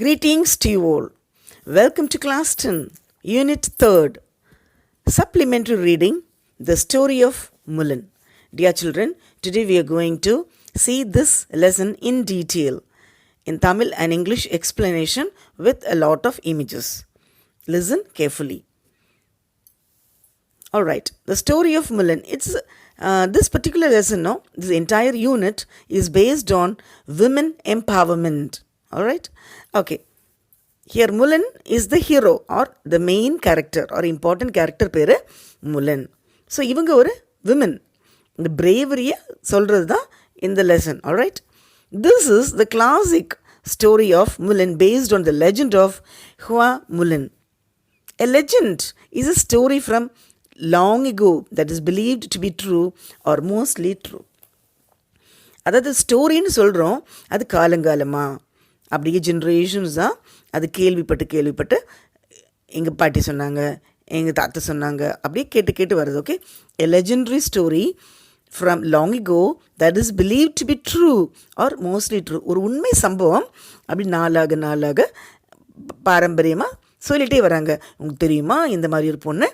Greetings to you all. Welcome to Class 10, Unit 3rd, Supplementary Reading, The Story of Mulan. Dear children, today we are going to see this lesson in detail in Tamil and English explanation with a lot of images. Listen carefully. Alright, the story of Mulan. It's this particular lesson, this entire unit is based on women empowerment. Alright, okay. Here Mulan is the hero or the main character or important character பேரு Mulan. So இவங்க ஒரு women. இந்த bravery சொல்றது தான் இந்த lesson. Alright. This is the classic story of Mulan based on the legend of Hua Mulan. A legend is a story from long ago that is believed to be true or mostly true. அதாவது ஸ்டோரின்னு சொல்கிறோம், அது காலங்காலமா அப்படியே generations தான் அது கேள்விப்பட்டு எங்கள் பாட்டி சொன்னாங்க, எங்கள் தாத்தா சொன்னாங்க, அப்படியே கேட்டு வருது. Okay, a legendary story from long ago that is believed to be true or mostly true. ஒரு உண்மை சம்பவம் அப்படி நாளாக பாரம்பரியமாக சொல்லிகிட்டே வராங்க. உங்களுக்கு தெரியுமா, இந்த மாதிரி ஒரு பொண்ணு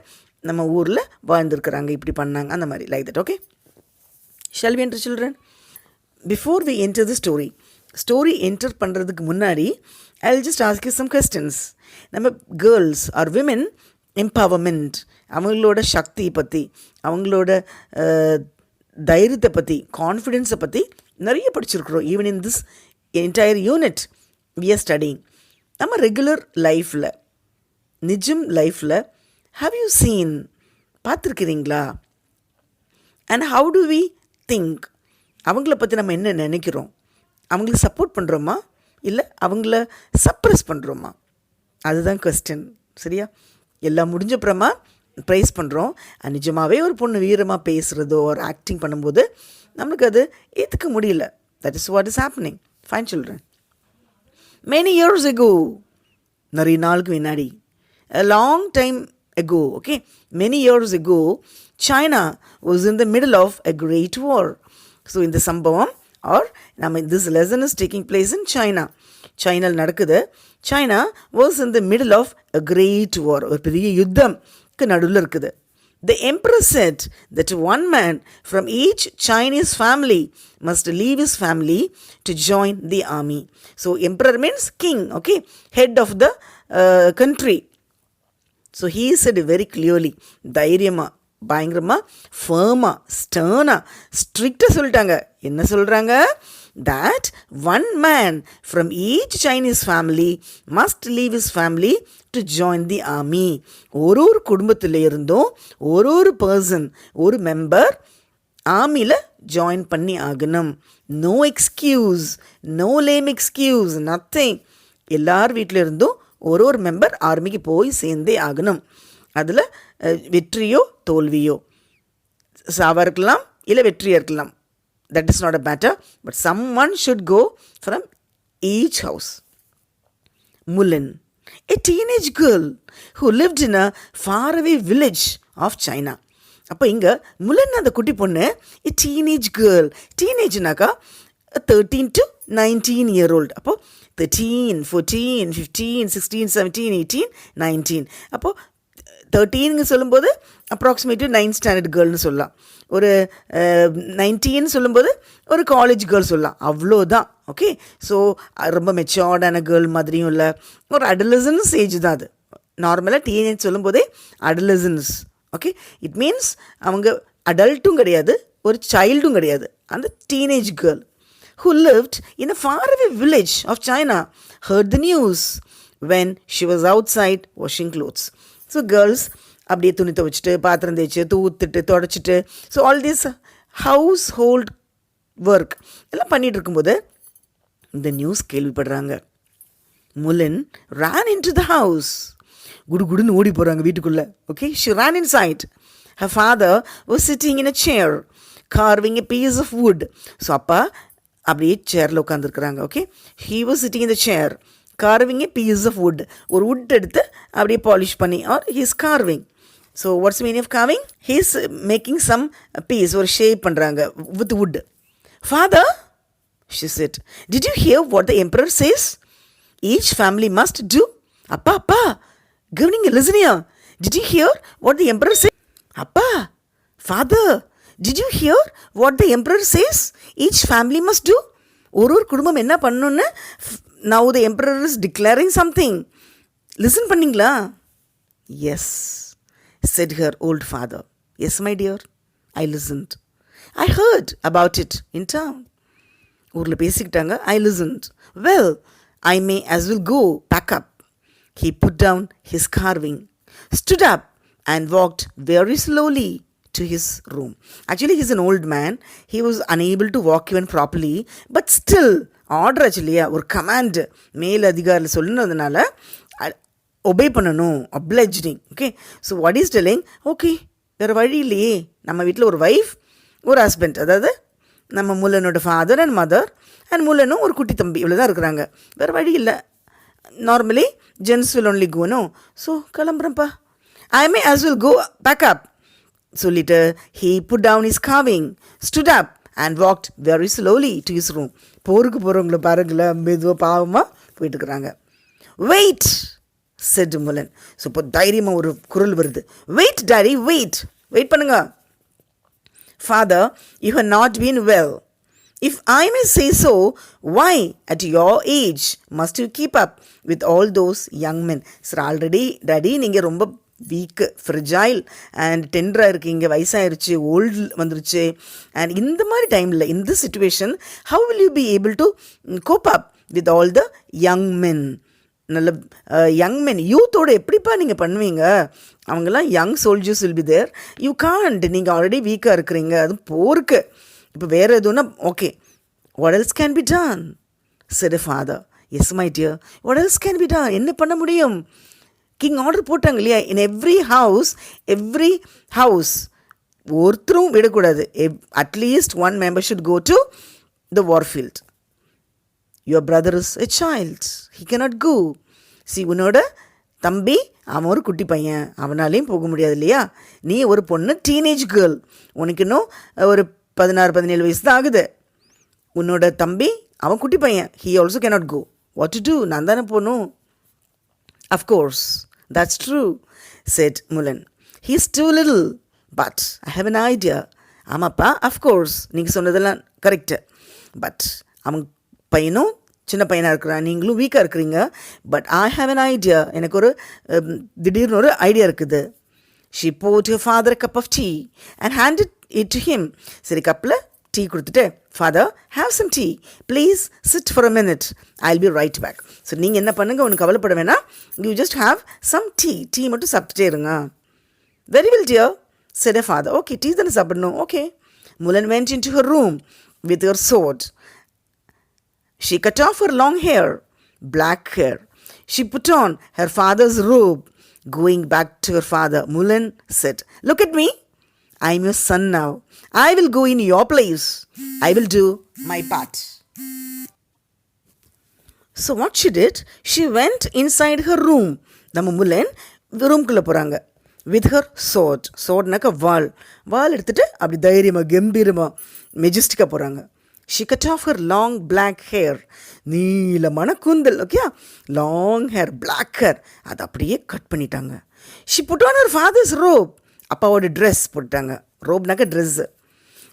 நம்ம ஊரில் வாழ்ந்துருக்குறாங்க, இப்படி பண்ணாங்க, அந்த மாதிரி like that. Okay, shall we enter children? Before we enter the story enter பண்ணுறதுக்கு முன்னாடி I'll just ask you some questions. நம்ம கேர்ள்ஸ் ஆர் விமென் எம்பவர்மெண்ட், அவங்களோட சக்தியை பற்றி, அவங்களோட தைரியத்தை பற்றி, கான்ஃபிடென்ஸை பற்றி நிறைய படிச்சிருக்கிறோம். Even in this entire unit we are studying. நம்ம ரெகுலர் லைஃப்பில், நிஜம் லைஃப்பில் ஹவ் யூ சீன், பார்த்துருக்கிறீங்களா? And how do we think, அவங்கள பற்றி நம்ம என்ன நினைக்கிறோம்? அவங்களுக்கு சப்போர்ட் பண்ணுறோமா இல்லை அவங்கள சப்ரெஸ் பண்ணுறோமா? அதுதான் கொஸ்டின். சரியா? எல்லாம் முடிஞ்சப்புறமா ப்ரைஸ் பண்ணுறோம். நிஜமாகவே ஒரு பொண்ணு வீரமாக பேசுகிறதோ ஒரு ஆக்டிங் பண்ணும்போது நம்மளுக்கு அது ஏற்றுக்க முடியல. That is what is happening. Fine children. Many years ago, நிறைய நாளுக்கு முன்னாடி, a long time ago, okay, many years ago, China was in the middle of a great war. So in the சம்பவம் or this lesson is taking place in China. China நடக்குது. China was in the middle of a great war. ஒரு பெரிய யுத்தம்க்கு நடுவில் இருக்குது. The emperor said that one man from each Chinese family must leave his family to join the army. So emperor means king, okay, head of the country. So he said very clearly, தைரியமா, பயங்கரமாக, ஃபேர்மாக, ஸ்டர்னாக, ஸ்ட்ரிக்டாக சொல்லிட்டாங்க. என்ன சொல்கிறாங்க? that one man from each Chinese family must leave his family to join the army. ஒரு குடும்பத்தில் இருந்தும் ஒரு பர்சன், ஒரு மெம்பர் ஆர்மியில் ஜாயின் பண்ணி ஆகணும். No excuse, no lame excuse, nothing. எல்லார் வீட்டில் இருந்தும் ஒரு மெம்பர் ஆர்மிக்கு போய் சேர்ந்தே ஆகணும். அதில் வெற்றியோ தோல்வியோ, சாவாக இருக்கலாம் இல்லை வெற்றியாக இருக்கலாம், that is not a matter, but someone should go from each house. Mulan, a teenage girl who lived in a faraway village of China. அப்போ இங்கே முலன் அந்த குட்டி பொண்ணு, a teenage girl, டீனேஜ்னாக்கா 13 to 19 year old. அப்போது 13, 14, 15, 16, 17, 18, 19. அப்போது 13ங்க சொல்லும்போது approximately 9th standard கேர்ள்னு சொல்லலாம். ஒரு 19 சொல்லும்போது ஒரு காலேஜ் கேர்ள் சொல்லலாம். அவ்வளோதான். ஓகே, ஸோ ரொம்ப மெச்சோர்டான கேர்ள் மாதிரியும் இல்லை, ஒரு அடலசன்ஸ் ஏஜ் தான் அது. நார்மலாக டீனேஜ் சொல்லும்போதே அடலசன்ஸ். ஓகே, இட் மீன்ஸ் அவங்க அடல்ட்டும் கிடையாது, ஒரு சைல்டும் கிடையாது, அந்த teenage girl who lived in a faraway village of China heard the news when she was outside washing clothes. So girls அப்படியே துணி துவைச்சிட்டு, பாத்திரம் தேய்ச்சி, தூத்துட்டு, தொடச்சிட்டு, so all this household work எல்லாம் பண்ணிகிட்டு இருக்கும்போது இந்த நியூஸ் கேள்விப்படுறாங்க. Mulan ran into the house. குடுன்னு ஓடி போகிறாங்க வீட்டுக்குள்ளே. Okay, she ran inside. Her father was sitting in a chair carving a piece of wood. So அப்பா அப்படியே சேரில் உட்காந்துருக்குறாங்க. Okay, he was sitting in the chair carving a piece of wood. ஒரு wood எடுத்து அப்படியே பாலிஷ் பண்ணி, or he is carving. So what's the meaning of carving? He is making some piece, ஒரு shape பண்ணுறாங்க with wood. Father, she said, did you hear what the emperor says? each family must do. Appa, giving listen here. Did you hear what the emperor said? Appa, father, did you hear what the emperor says? Each family must do. ஒரு குடும்பம் என்ன பண்ணணும்னு now the emperor is declaring something. Listen பண்ணீங்களா? Yes, said her old father. Yes, my dear, I listened. I heard about it in town. ஊரில் பேசிக்கிட்டாங்க. I listened. Well, I may as well go pack up. He put down his carving, stood up and walked very slowly to his room. Actually, he's an old man. He was unable to walk even properly. But still, order actually, ஒரு command மேல் அதிகாரில் சொல்லுனதுனால obey பண்ணணும், obliging. Okay, so what is telling? Okay, வேறு வழி இல்லையே, நம்ம வீட்டில் ஒரு wife ஒரு ஹஸ்பண்ட், அதாவது நம்ம முல்லனோட ஃபாதர் அண்ட் மதர் அண்ட் முல்லனும் ஒரு குட்டி தம்பி இவ்வளோ தான் இருக்கிறாங்க. வேறு வழி இல்லை. Normally gents will only go. No, so கிளம்புறேன்ப்பா. I may as will go pack up சொல்லிட்டு he put down his carving, stood up and walked very slowly to his room. போருக்கு போகிறவங்கள பாருங்களேன், மெதுவாக பாவமாக போயிட்டுருக்குறாங்க. Wait, said Mulan. ஸோ இப்போ தைரியமாக ஒரு குரல் வருது. Wait daddy, வெயிட் பண்ணுங்க. Father, you have not been well. If I may say so, why at your age must you keep up with all those young men? Sir, already daddy நீங்கள் ரொம்ப week, ஃப்ரிஜைல் and டெண்டராக இருக்கீங்க, வயசாகிருச்சு, old வந்துருச்சு. And இந்த மாதிரி டைமில், இந்த situation, how will you be able to cope up with all the young men? நல்ல young men, யூத்தோடு எப்படிப்பா நீங்கள் பண்ணுவீங்க? அவங்கெல்லாம் young soldiers will be there. You can't, நீங்கள் ஆல்ரெடி வீக்காக இருக்கிறீங்க, அதுவும் போருக்கு. இப்போ வேறு எதுவும்னா okay. What else can be done? said a father. Yes, my dear, what else can be done? என்ன பண்ண முடியும்? கிங் ஆர்டர் போட்டாங்க இல்லையா? இன் எவ்ரி ஹவுஸ் ஒருத்தரும் விடக்கூடாது. At least one member should go to the war field. Your brother is a child, he cannot go. See, உன்னோட தம்பி அவன் ஒரு குட்டி பையன், அவனாலையும் போக முடியாது இல்லையா? நீ ஒரு பொண்ணு, டீனேஜ் கேர்ள், உனக்கு இன்னும் ஒரு 16-17 வயசு தான் ஆகுது. உன்னோட தம்பி அவன் குட்டி பையன், he also cannot go. What to do? நான் தானே போகணும். Of course, that's true, said Mulan. He's too little, but I have an idea. ஆமாப்பா, அஃப்கோர்ஸ் நீங்கள் சொன்னதெல்லாம் கரெக்டு. பட் அவன் பையனும் சின்ன பையனாக இருக்கிறான், நீங்களும் வீக்காக இருக்கிறீங்க. But I have an idea, எனக்கு ஒரு திடீர்னு ஒரு ஐடியா இருக்குது. She poured her father a cup of tea and handed it to him. சரி, கப்பில் டீ கொடுத்துட்டு, father, have some tea please, sit for a minute, I will be right back. So நீங்கள் என்ன பண்ணுங்கள், ஒன்று கவலைப்பட வேணாம், you just have some tea மட்டும் சாப்பிட்டுட்டே இருங்க. Very well dear, said a father. Okay, tea தானே சாப்பிடணும். Okay. Mulan went into her room with her sword. She cut off her long hair, black hair. She put on her father's robe. Going back to her father, Mulan said, look at me. I am your son now. I will go in your place. I will do my part. So what she did, she went inside her room. நம்ம முலன் ரூம்குள்ளே போகிறாங்க. with her sword. swordனாக்க வால் எடுத்துகிட்டு அப்படி தைரியமாக கம்பீரமாக மெஜஸ்டிக்காக போகிறாங்க. she cut off her long black hair. நீளமான கூந்தல், okay, long hair, black hair, அதை அப்படியே கட் பண்ணிட்டாங்க. she put on her father's robe. அப்பாவோட ட்ரெஸ் போட்டாங்க. ரோப்னாக்க dress.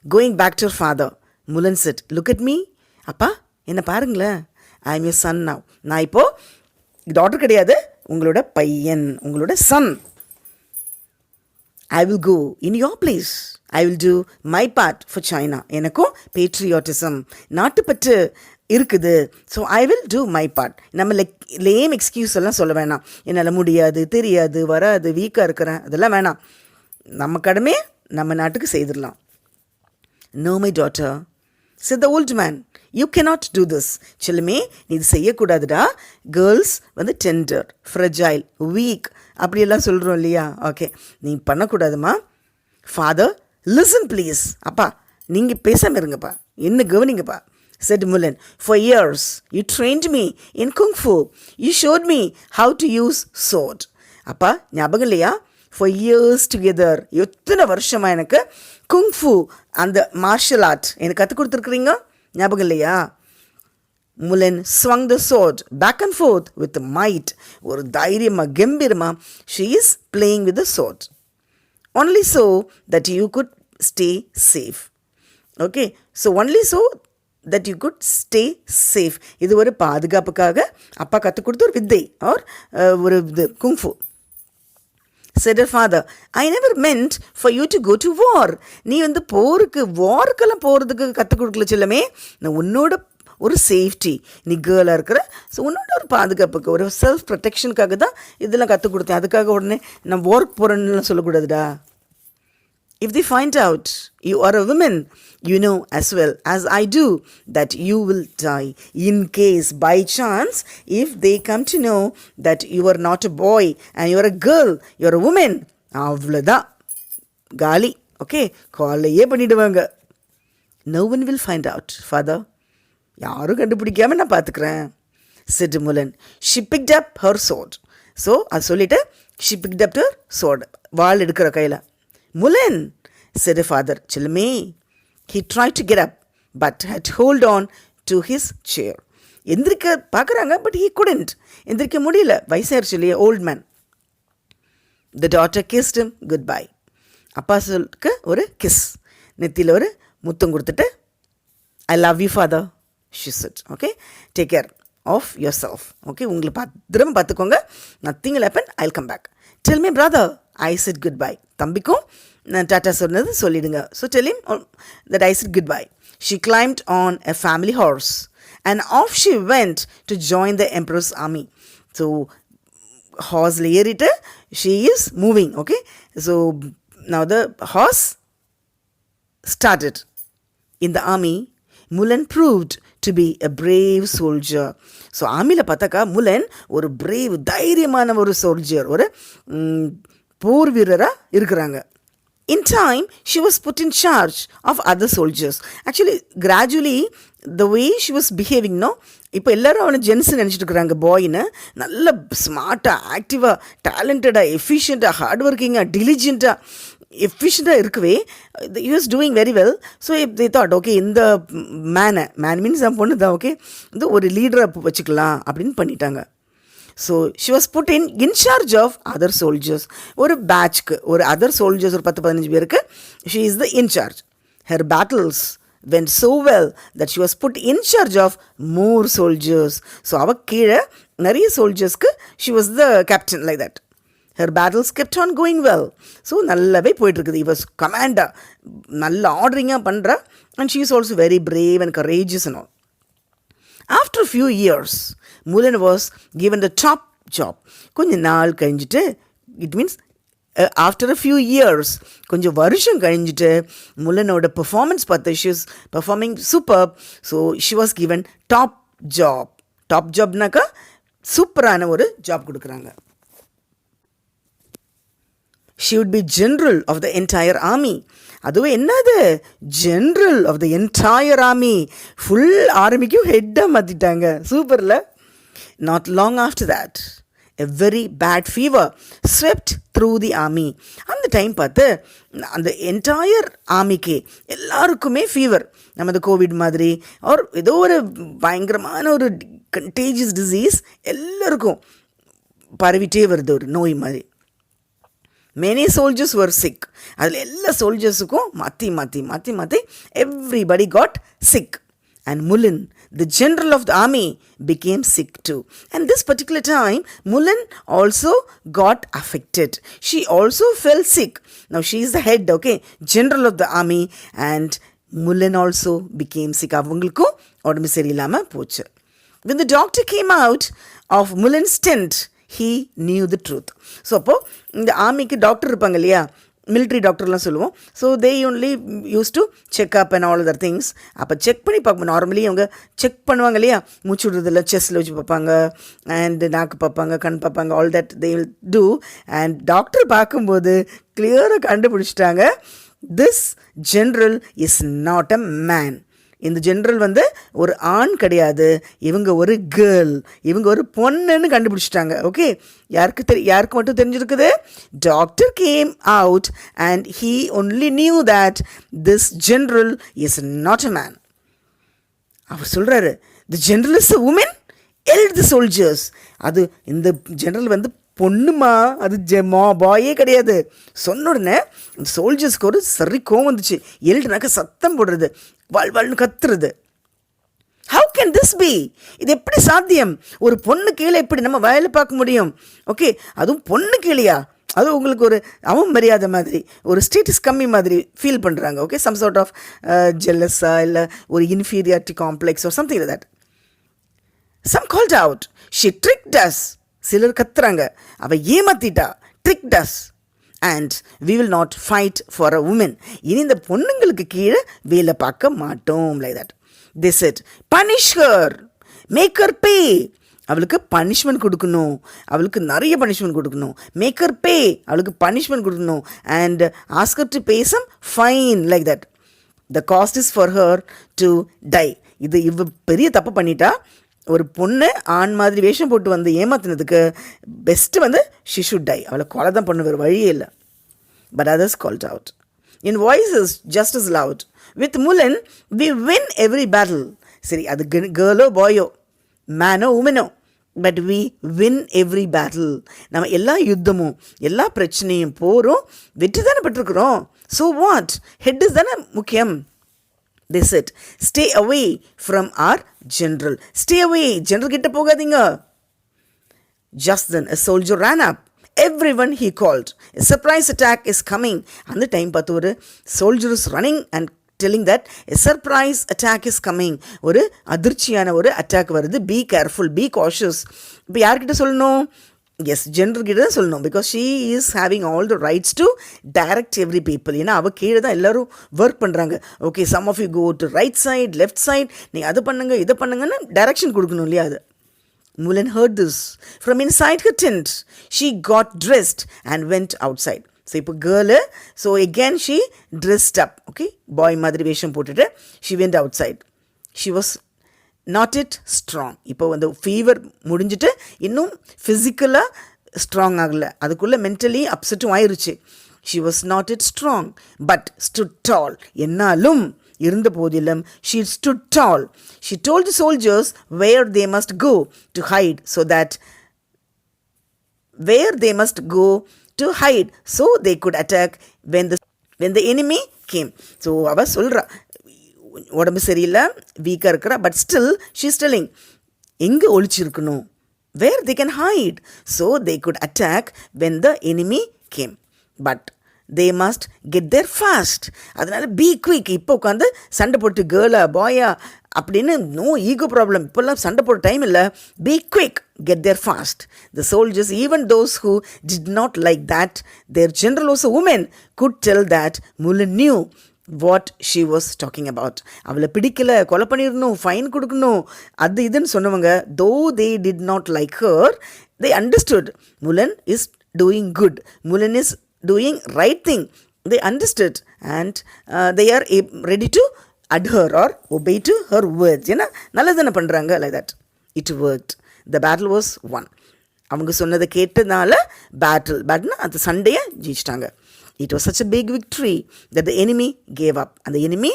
Going back to her father, Mulan said, look at me. அப்பா, என்ன பாருங்களேன், I am your son now. நான் இப்போது டாட்டர் கிடையாது, உங்களோட பையன், உங்களோட Sun. I will go in your place. I will do my part for China. எனக்கும் பேட்ரியாட்டிசம், நாட்டுப்பற்று இருக்குது. So I will do my part. நம்ம லேம் எக்ஸ்கியூஸ் எல்லாம் சொல்ல வேணாம். என்னால் முடியாது, தெரியாது, வராது, வீக்காக இருக்கிறேன், அதெல்லாம் வேணாம். நம்ம கடமையை நம்ம நாட்டுக்கு செய்திடலாம். No, my daughter, said the old man. You cannot do this. செல்லுமே, நீ இது செய்யக்கூடாதுடா. கேர்ள்ஸ் டெண்டர், ஃப்ரெஜைல், வீக் அப்படியெல்லாம் சொல்கிறோம் இல்லையா? ஓகே, நீ பண்ணக்கூடாதுமா. Father, listen please. அப்பா, நீங்கள் பேசாமல் இருங்கப்பா, என்ன கவனிங்கப்பா, said Mulan. For years, you trained me in Kung Fu. You showed me how to use sword. அப்பா, ஞாபகம் இல்லையா? For years together, எத்தனை வருஷமாக எனக்கு குங்ஃபு, அந்த மார்ஷல் ஆர்ட் எனக்கு கற்றுக் கொடுத்துருக்குறீங்க, ஞாபகம் இல்லையா? Mulan swung the sword back and forth with might. ஒரு தைரியமா கம்பீரமா she is playing with the sword. Only so that you could stay safe. Okay, so only so that you could stay safe. இது ஒரு பாதுகாப்புக்காக அப்பா கற்றுக் கொடுத்த ஒரு வித்தை or ஒரு இது kung fu. Said her father, I never meant for you to go to war. நீ வந்து போருக்கு வார்க்கெல்லாம் போகிறதுக்கு கற்றுக் கொடுக்கல செல்லமே. நான் உன்னோட ஒரு சேஃப்டி, நீ கேர்ளாக இருக்கிற, ஸோ உன்னோட ஒரு பாதுகாப்புக்கு ஒரு செல்ஃப் ப்ரொடெக்ஷனுக்காக தான் இதெல்லாம் கற்றுக் கொடுத்தேன். அதுக்காக உடனே நான் ஒர்க் போகிறேன்னு சொல்லக்கூடாதுடா. If they find out you are a woman, you know as well as I do that you will die. In case, by chance, if they come to know that you are not a boy and you are a girl, you are a woman, அவ்வளோதான் காலி. Okay, காலையே பண்ணிடுவாங்க. No one will find out, father. யாரும் கண்டுபிடிக்காம நான் பார்த்துக்கிறேன், said Mulan. She picked up her sword. So அது சொல்லிட்டு she picked up her sword. வாள் எடுக்கிற கையில். Mulan, said her father, Chilme. He tried to get up, but had hold on to his chair. எந்திரிக்க பார்க்குறாங்க, பட் he couldn't. எந்திரிக்க முடியல, வயசாயிருச்சு இல்லையா, old man. The daughter kissed him goodbye. அப்பா சொல்லுக்கு ஒரு கிஸ், நெத்தியில் ஒரு முத்தம் கொடுத்துட்டு, I love you father, she said. Okay, take care of yourself. Okay, உங்களை பத்திரமா பார்த்துக்கோங்க, nothing will happen, I'll come back. Tell me brother, I said goodbye. தம்பிக்கும் நான் டாட்டா சொன்னது சொல்லிடுங்க. So tell him that I said goodbye. She climbed on a family horse and off she went to join the emperor's army. So horse-ல ஏறிட்டு she is moving. Okay, so now the horse started. In the army, Mulan proved to be a brave soldier. So ஆர்மியில் பார்த்தாக்கா முலன் ஒரு brave, தைரியமான ஒரு soldier, ஒரு போர் வீரராக இருக்கிறாங்க. In time, she was put in charge of other soldiers. Actually, gradually, the way she was behaving, no, இப்போ எல்லாரும் அவனை ஜென்ஸ் நினச்சிட்டு இருக்கிறாங்க, பாயின்னு. நல்ல ஸ்மார்ட்டாக, ஆக்டிவாக, டேலண்டடாக, எஃபிஷியண்ட்டாக, ஹார்ட் ஒர்க்கிங்காக, டிலிஜென்ட்டாக, எஃபிஷியண்ட்டாக இருக்கவே he was doing very well. So they thought, okay, இந்த மேன் மீன்ஸ் நம்ம பொண்ணு தான், ஓகே, இந்த ஒரு லீடராக வச்சுக்கலாம் அப்படின்னு பண்ணிட்டாங்க. So she was put in charge of other soldiers. ஒரு பேட்ச்க்கு ஒரு அதர் சோல்ஜர்ஸ் ஒரு 10-15 பேருக்கு she is the incharge. Her battles went so well that she was put in charge of more soldiers. So அவள் கீழே நிறைய சோல்ஜர்ஸ்க்கு she was the captain like that. Her battles kept on going well. So நல்லாவே போயிட்டுருக்குது. He was commander, நல்ல ஆர்டரிங்காக பண்ணுறா. And she is also very brave and courageous and all. After a few years, Mulan was given the top job. கொஞ்ச நாள் கழிஞ்சிட்டு, it means after a few years, கொஞ்சம் வருஷம் கழிஞ்சிட்டு முலனோட பெர்ஃபார்மன்ஸ் பார்த்து she was performing super. So she was given top job. Top ஜாப்னாக்கா சூப்பரான ஒரு ஜாப் கொடுக்குறாங்க. She would be general of the entire army. அதுவே என்னது, general of the entire army. Full ஆர்மிக்கும் ஹெட்டாக மாற்றிட்டாங்க. சூப்பரில். Not long after that a very bad fever swept through the army. அந்த டைம் பார்த்து அந்த என்டையர் ஆர்மிக்கு எல்லாருக்குமே ஃபீவர். நமது கோவிட் மாதிரி ஒரு ஏதோ ஒரு பயங்கரமான ஒரு கண்டேஜியஸ் டிசீஸ் எல்லாருக்கும் பரவிட்டே வருது, ஒரு நோய் மாதிரி. Many soldiers were sick. அதில் எல்லா சோல்ஜர்ஸுக்கும் மாற்றி everybody got sick. And Mulan, the general of the army, became sick too. And this particular time, Mulan also got affected. She also fell sick. Now she is the head, okay, general of the army, and Mulan also became sick. அவங்களுக்கும் உடம்பு சரியில்லாமல் போச்சு. When the doctor came out of Mulan's tent, he knew the truth. So அப்போது இந்த ஆர்மிக்கு doctor இருப்பாங்க இல்லையா, military டாக்டர்லாம் சொல்லுவோம். So they only use to check up and all other things. அப்போ செக் பண்ணி பார்ப்போம். நார்மலி அவங்க செக் பண்ணுவாங்க இல்லையா, மூச்சு விடுறதில்ல, செஸ்ட்டில் வச்சு பார்ப்பாங்க, அண்ட் நாக்கு பார்ப்பாங்க, கண் பார்ப்பாங்க, all that they will do. And doctor பார்க்கும்போது கிளியராக கண்டுபிடிச்சிட்டாங்க, this general is not a man. இந்த ஜென்ரல் வந்து ஒரு ஆண் கிடையாது, இவங்க ஒரு கேர்ள், இவங்க ஒரு பொண்ணுன்னு கண்டுபிடிச்சிட்டாங்க. ஓகே, யாருக்கு மட்டும் தெரிஞ்சிருக்குது, doctor came out and he only knew that this general is not a man. அவர் சொல்கிறாரு, The general is a woman, yelled the soldiers. அது இந்த ஜெனரல் வந்து பொண்ணுமா, அது பாயே கிடையாது. சொன்ன உடனே சோல்ஜர்ஸ்க்கு ஒரு சரி கோவம் வந்துச்சு. எல்டுனாக்க சத்தம் போடுறது, வாழ்னு கத்துறது. How can this be? இது எப்படி சாத்தியம்? ஒரு பொண்ணு கீழே எப்படி நம்ம வேலை பார்க்க முடியும்? ஓகே, அதுவும் பொண்ணு கீழேயா? அது உங்களுக்கு ஒரு அவமரியாதை மாதிரி, ஒரு ஸ்டேட்டஸ் கம்மி மாதிரி ஃபீல் பண்ணுறாங்க. ஓகே, சம் சார்ட் ஆஃப் ஜெல்லஸா, இல்லை ஒரு inferiority complex or something like that. Some called out, she tricked us. சிலர் கத்துறாங்க, அவள் ஏமாத்திட்டா, tricked us, and we will not fight for a woman. இனி இந்த பொண்ணுங்களுக்கு கீழே வேலை பார்க்க மாட்டோம், like that. They said, punish her, make her pay. அவளுக்கு பனிஷ்மெண்ட் கொடுக்கணும், அவளுக்கு நிறைய பனிஷ்மெண்ட் கொடுக்கணும். மேக் ஹர் பே, அவளுக்கு பனிஷ்மெண்ட் கொடுக்கணும். And ask her to pay some fine, like that. The cost is for her to die. இது பெரிய தப்பு பண்ணிட்டா, ஒரு பொண்ணு ஆண் மாதிரி வேஷம் போட்டு வந்து ஏமாத்தினதுக்கு பெஸ்ட்டு வந்து ஷி ஷுட் டை. அவளை கொலை தான் பண்ண வேறு வழியே இல்லை. But others called out in voices just as loud. With Mulan, we win every battle. சரி, அது கேர்ளோ பாயோ, மேனோ உமனோ, but we win every battle. நம்ம எல்லா யுத்தமும் எல்லா பிரச்சனையும் போகிறோம், வெற்றி தானே பட்டிருக்கிறோம். ஸோ வாட், ஹெட் இஸ் தானே முக்கியம். They said, stay away from our general. Stay away, general கிட்ட போகாதீங்க. Just then a soldier ran up. Everyone he called. A surprise attack is coming. And the time பார்த்து ஒரு soldier is running and telling that a surprise attack is coming. ஒரு அதிர்ச்சியான ஒரு attack வருது. Be careful, be cautious. இப்போ யார்கிட்ட சொல்லணும்? S, general கிட்ட தான் சொல்லணும். Because she is having all the rights to direct every people. ஏன்னா அவள் கீழே தான் எல்லோரும் ஒர்க் பண்ணுறாங்க. Okay, some of you go to right side, left side, நீங்கள் அது பண்ணுங்க இதை பண்ணுங்கன்னு டைரக்ஷன் கொடுக்கணும் இல்லையா? அது Mulan heard this. From inside her tent, she got dressed and went outside. So, இப்போ girl, so again she dressed up. Okay, boy மாதிரி வேஷம் போட்டுட்டு she went outside. She was not yet strong. இப்போ வந்து fever முடிஞ்சிட்டு இன்னும் ஃபிசிக்கலாக strong ஆகலை, அதுக்குள்ளே மென்டலி அப்செட்டும் ஆயிடுச்சு. She was not yet strong, but stood tall. என்னாலும் இருந்த போதிலும் she stood tall. She told the soldiers where they must go to hide so they could attack when the enemy came. So அவ சொல்றா, உடம்பு சரியில்லை, வீக்காக இருக்கிறா, but still she is telling எங்கே ஒளிச்சிருக்கணும், where they can hide so they could attack when the enemy came. But they must get there fast. அதனால் be quick. இப்போ உட்காந்து சண்டை போட்டு கேர்ளா பாயா அப்படின்னு நோ ஈகோ ப்ராப்ளம். இப்போல்லாம் சண்டை போட டைம் இல்லை. Be quick, get there fast. The soldiers, even those who did not like that their general was a woman, could tell that Mulan knew what she was talking about. அவளை பிடிக்கல, கொலை பண்ணிடணும், fine கொடுக்கணும், அது இதுன்னு சொன்னவங்க, though they did not like her, they understood Mulan is doing good. Mulan is doing right thing. They understood and they are ready to adhere or obey to her words. ஏன்னா நல்லதானே பண்ணுறாங்க, like that. It worked. The battle was won. அவங்க சொன்னதை கேட்டதுனால பேட்டில்னா அந்த சண்டையை ஜெயிச்சிட்டாங்க. It was such a big victory that the enemy gave up. அந்த enemy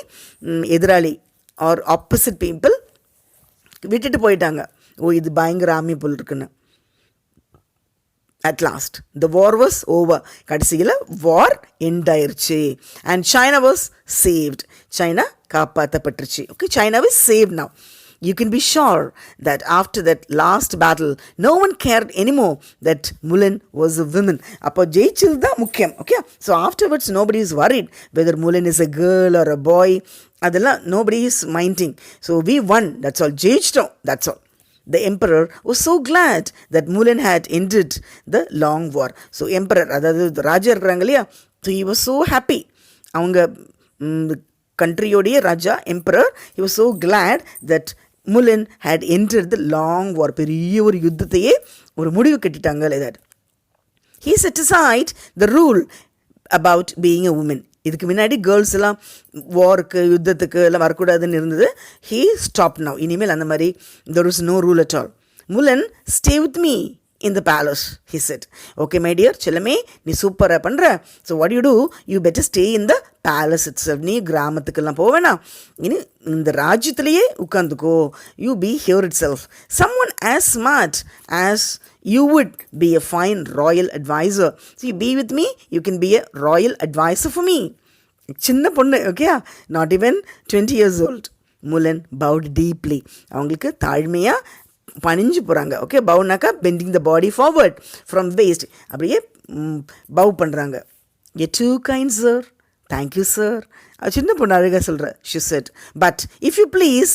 எதிராளி or opposite people விட்டுட்டு போயிட்டாங்க. ஓ, இது பயங்கர ஆமி போல் இருக்குன்னு. At last, the war was over. கடைசியில் வார் எண்ட் ஆயிருச்சு. And China was saved. China காப்பாற்றப்பட்டுருச்சு. Okay, China was saved now. You can be sure that after that last battle, no one cared anymore that Mulan was a woman. அப்போ ஜெயிச்சது தான் முக்கியம். Okay, so afterwards nobody is worried whether Mulan is a girl or a boy. அதெல்லாம் nobody is minding. So we won. That's all. ஜெயிச்சிட்டோம். That's all. The emperor was so glad that Mulan had ended the long war. So emperor, அதாவது ராஜா இருக்கிறாங்க இல்லையா, so he was so happy. அவங்க கண்ட்ரியோடைய ராஜா emperor, he was so glad that Mulan had ended the long war. பெரிய ஒரு யுத்தத்தையே ஒரு முடிவு கட்டிட்டாங்க. like that. He set aside the rule about being a woman. இதுக்கு முன்னாடி கேர்ள்ஸ் எல்லாம் வாருக்கு யுத்தத்துக்கு எல்லாம் வரக்கூடாதுன்னு இருந்தது. He stop now. இனிமேல் அந்த மாதிரி there is no rule at all. Mulan, stay with me. in the palace, he said. Okay, my dear, chelame, நீ சூப்பரா பண்ற. So what you do? You better stay in the palace itself. நீ கிராமத்துக்கெல்லாம் போவேனா, இனி இந்த ராஜ்யத்திலேயே உட்காந்துக்கோ. You be here itself. Someone as smart as you would be a fine royal advisor. So you be with me, you can be a royal advisor for me. சின்ன பொண்ணு, okay, not even 20 years old. Mulan bowed deeply. அவங்களுக்கு தாழ்மையாக பணிஞ்சு போகிறாங்க. Okay, பவுனாக்கா bending the body forward from waist, அப்படியே bow பண்ணுறாங்க. A too kind sir, thank you sir. சின்ன பொண்ணு அழகாக சொல்கிற. She said, but if you please,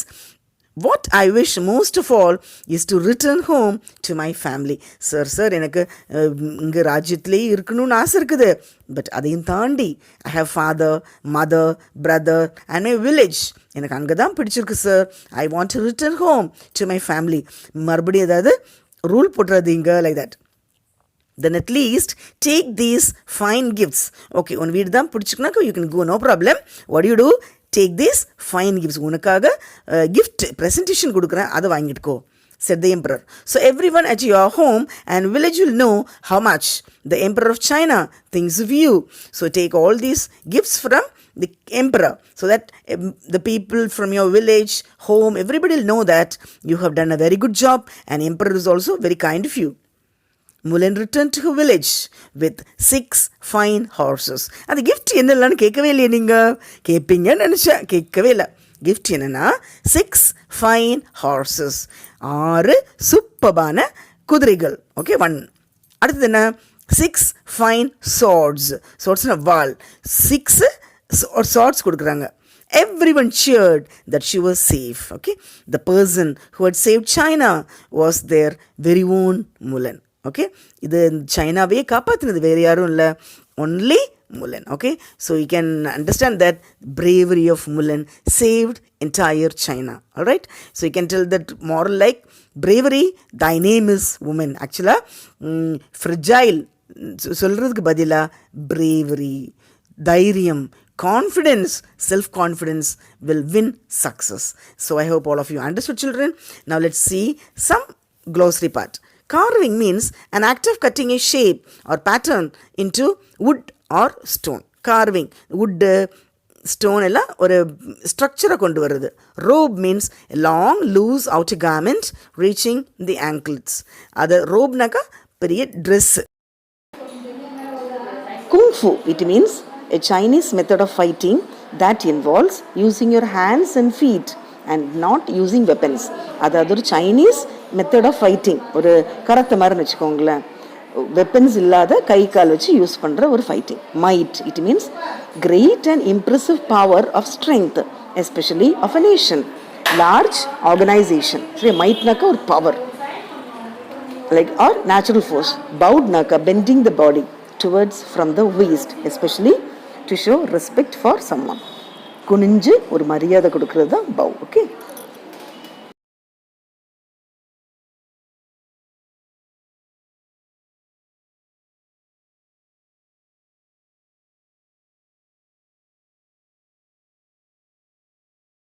what I wish most of all is to return home to my family. Sir எனக்கு இங்கே ராஜ்யத்திலேயே இருக்கணும்னு ஆசை இருக்குது. பட் அதையும் தாண்டி I have father, mother, brother and my village. எனக்கு அங்கே தான் பிடிச்சிருக்கு sir. I want to return home to my family. மறுபடியும் ஏதாவது ரூல் போட்டுறது இங்கே like that. Then at least take these fine gifts. Okay, உன் வீடு தான் பிடிச்சிக்கனாக்கா you can go, no problem. What do you do? Take these fine gifts. உனக்காக gift presentation கொடுக்குறேன், அதை வாங்கிட்டுக்கோ, said the emperor. So everyone at your home and village will know how much the emperor of China thinks of you. So take all these gifts from the emperor, so that the people from your village, home, everybody will know that you have done a very good job and emperor is also very kind of you. Mulan returned to her village with 6 fine horses. அந்த gift என்னெல்லாம்னு கேட்கவே இல்லையே நீங்கள்? கேட்பீங்கன்னு நினச்சேன், கேட்கவே இல்லை. Gift என்னென்னா 6 fine horses, 6 சூப்பரான குதிரைகள். ஓகே, 1. அடுத்தது என்ன? 6 fine swords. swordsனா வால். 6 swords கொடுக்குறாங்க. Everyone cheered that she was safe. Okay, the person who had saved China was their very own Mulan. Okay, இது சைனாவே காப்பாற்றினது வேறு யாரும் இல்லை, only Mulan. Okay, so you can understand that bravery of Mulan saved entire China. All right, so you can tell that moral like bravery, thy name is woman. Actually, fragile சொல்கிறதுக்கு பதிலாக bravery, தைரியம், confidence, self-confidence will win success. So I hope all of you understood, children. Now let's see some glossary part. Carving means an act of cutting a shape or pattern into wood or stone. Carving, wood, stone எல்லாம் ஒரு ஸ்ட்ரக்சரை கொண்டு வருது. Robe means a long loose outer garment reaching the ankles. அது ரோப்னாக்கா பெரிய dress. Kung Fu, it means a Chinese method of fighting that involves using your hands and feet and not using weapons. அதாவது ஒரு Chinese method of fighting, ஒரு karate மாதிரின்னு வச்சுக்கோங்களேன். Weapons இல்லாத கை கால் வச்சு use பண்ணுற ஒரு fighting. Might, it means great and impressive power of strength, especially of a nation, large organisation. சரி, மைட்னாக்கா ஒரு power like or natural force. பவுட்னாக்கா bending the body towards from the waist, especially to show respect for someone. குனிஞ்சு ஒரு மரியாதை கொடுக்கறது தான் bow. Okay.